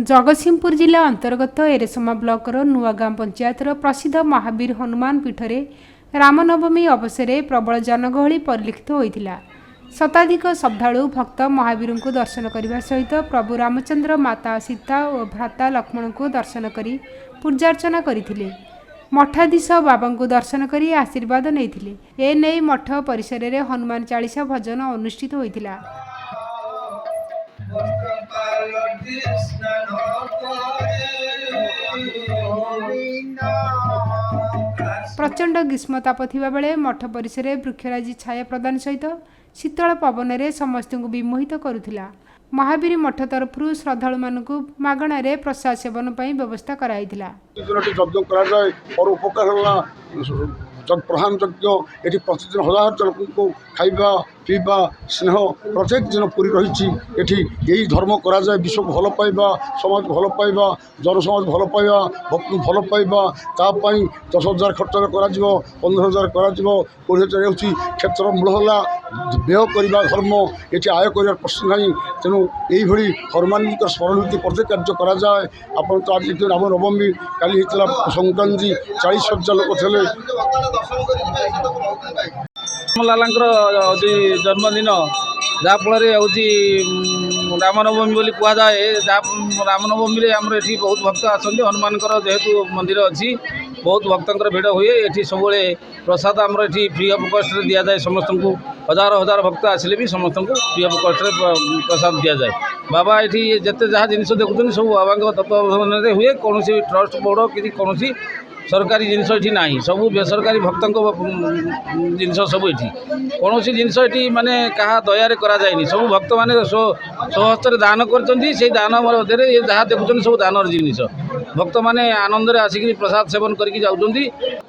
जगतसिंहपुर जिला अंतर्गत एरेसमा ब्लॉकर नुआगाँ पंचायतर प्रसिद्ध महावीर हनुमान पीठरे रामनवमी अवसर में प्रबल जनगहली परिलक्षित होता। शताधिक श्रद्धालु भक्त महावीर को दर्शन करने सहित प्रभु रामचंद्र माता सीता और भ्राता लक्ष्मण को दर्शन कर पूजार्चना करते। मठाधीश बाबा को दर्शन कर आशीर्वाद नहीं। एने मठ परिसर में हनुमान चालीसा भजन अनुष्ठित होता। प्रचंड ग्रीष्मताप थिबा बेले मठ परिसर में वृक्षराजी छाया प्रदान सहित शीतल पवन में समस्त को विमोहित करुथिला। महावीर मठ तरफ श्रद्धालु मानक मागणारे प्रसाद सेवन पर व्यवस्था कराइथिला। प्रधान यज्ञ ये प्रतिदिन हजार जन को खाइबा पीवा स्नेह प्रत्येक दिन पूरी रही। यही धर्म कराए विश्व को भल पाइबा, समाज भल पाइबा, जन समाज भल पाइबा, भक्त भल पाइबा। तापाई 10,000 खर्च कर 15,000 कर 20,000 हो क्षेत्र मूल है व्यय करवा धर्म ये आय कर प्रश्न ना। तेणु यही हनुमान जी स्मरण प्रत्येक कार्य कराए। आप तो आज राम नवमी काली होता संक्रांति 40,000 लोक थे। लालांकर जन्मदिन जहाँफल हूँ रामनवमी बोली कहुए। रामनवमी आमर ये बहुत भक्त आसती। हनुमान जेहेतु मंदिर अच्छी बहुत भक्तर भिड़ हुए। ये सब प्रसाद आमर ये फ्री अफ कस्ट दि जाए। समस्त को हजार हजार भक्त आसिले भी समस्त को फ्री अफ कस्ट प्रसाद दि जाए। बाबा ये जिते जहाँ जिन देखुं सब बाबा तत्वावधान हुए। कौन ट्रस्ट बोर्ड कि कौन सरकारी जिनस ये ना, सब बेसरकारी भक्त जिनस सब ये कौन जिनस ये माने क्या दयारे करा जाए। सब भक्त मैंने स्वहस्तर दान कर दान मध्य ये जहाँ देखुं सब दानर जिनिस भक्त मैंने आनंद आसिक प्रसाद सेवन करके जाऊँ।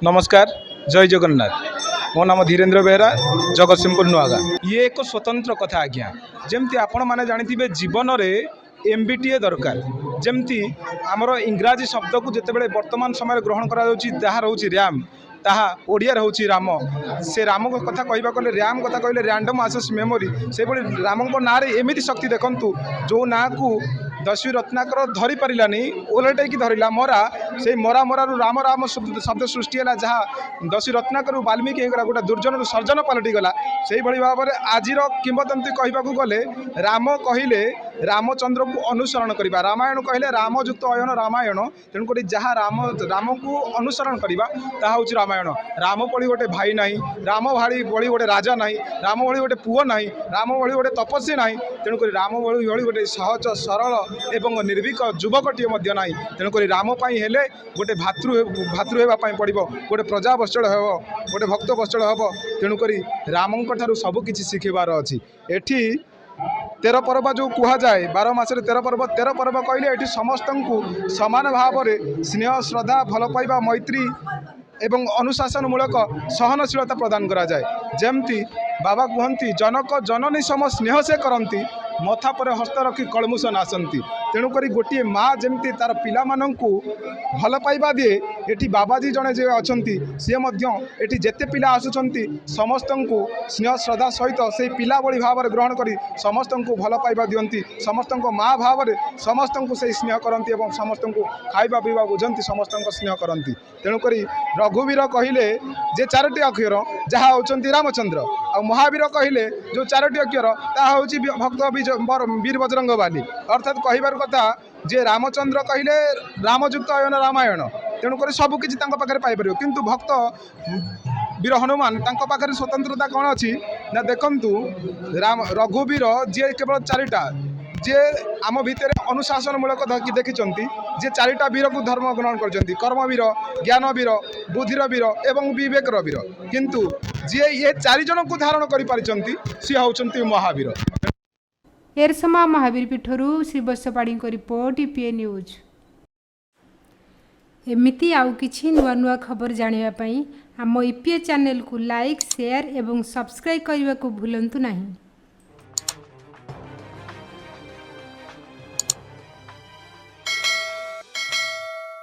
नमस्कार, जय जगन्नाथ। मो नाम धीरेन्द्र बेहरा, जगतसिंहपुर नुआगाँ। ये एक स्वतंत्र कथा आज्ञा। जमती आपण मैंने जानी जीवन में MBTA दरकार। जमती आमर इंग्राजी शब्द को जितेबाला वर्तमान समय ग्रहण करा रोचे रैम, ताहा ओडिया रोचे राम। से राम को कथा कहवा गले रैम कथा कहले रैंडम आसेस मेमोरी। से राम को ना एमती शक्ति देखु जो ना को दस्यु रत्नाकर धरी पारानी ओलटाई धरला मरा। से मरा मरारू राम राम शब्द सृष्टि है। जहाँ दस्यु रत्नाकर वाल्मीकि होगा गोटे दुर्जन सर्जन पलटिगला। से भाव में आज किंवदंती कहवाक गले राम कहले रामचंद्र को अनुसरण करवा। रामायण कहले रामयुक्त अयन रामायण। तेणुक जहाँ राम को अनुसरण करवा ताहा हूँ रामायण। राम भली गोटे भाई ना, राम भाई गोटे राजा ना, राम भली गोटे पुओ ना, राम भली गोटे तपस्वी ना। तेणुक राम भली गोटे सहज सरल एवं निर्भीक युवकटे ना। तेणुक राम हेले गोटे भातृ होगापाई पड़ो, गोटे प्रजा वत्सल हे, गोटे भक्त वत्सल हे। तेणुक राम सबकि शिखबार अच्छी। एठी 13 पर्व जो कह जाए 12 मासरे 13 पर्व। 13 पर्व कहले ये समस्त को समान भाव में स्नेह श्रद्धा भल पाइबा मैत्री एवं अनुशासनमूलक सहनशीलता प्रदान करा जाए। जमती बाबा कहती जनक जननी सम स्नेह से करती मथा पर हस्त रखी कलमुष नासती। तेणुक गोटे माँ जमी तार पिला भल पाइबा दिए। ये बाबाजी जड़े जे अच्छा सी ये जिते पिला आसुंच समस्त को स्नेह श्रद्धा सहित से पिला भली भाव में ग्रहण कर समस्त को भल पाइबा दियंती। समस्त को माँ भाव में समस्त को से स्नेह करती और समस्त को खाइबा पीवा बुझंती, समस्त को स्नेह करती। तेणुक रघुवीर कहले जे 4टी अक्षर जहाँ होती रामचंद्र, और महावीर कहले जो 4टी अक्षर ता हूँ भक्त वीर बजरंग बाली। अर्थात कहबार कथा जे रामचंद्र कहले रामयुक्त अयन रामायण। तेणुक सबकि पाखे पाइपर। किंतु भक्त वीर हनुमान पाखे स्वतंत्रता कौन अच्छी ना देखु राम रघुवीर जी केवल 4टा जे आम भितर अनुशासनमूलक देखी जे 4टा वीर को धर्म ग्रहण कर कर्मवीर, ज्ञानवीर, बुद्धिर वीर एवं विवेकर वीर। किंतु जे ये 4 जन को धारण कर सी होती महावीर। एरसमा महावीर पीठरू श्रीवत्स पाड़ी रिपोर्ट ईपीए न्यूज। एमिती आउ किछि नुआ नुआ खबर जानिबा पई आम ईपीए चैनल को लाइक, शेयर एवं सब्सक्राइब करने को भूलंतु नहीं।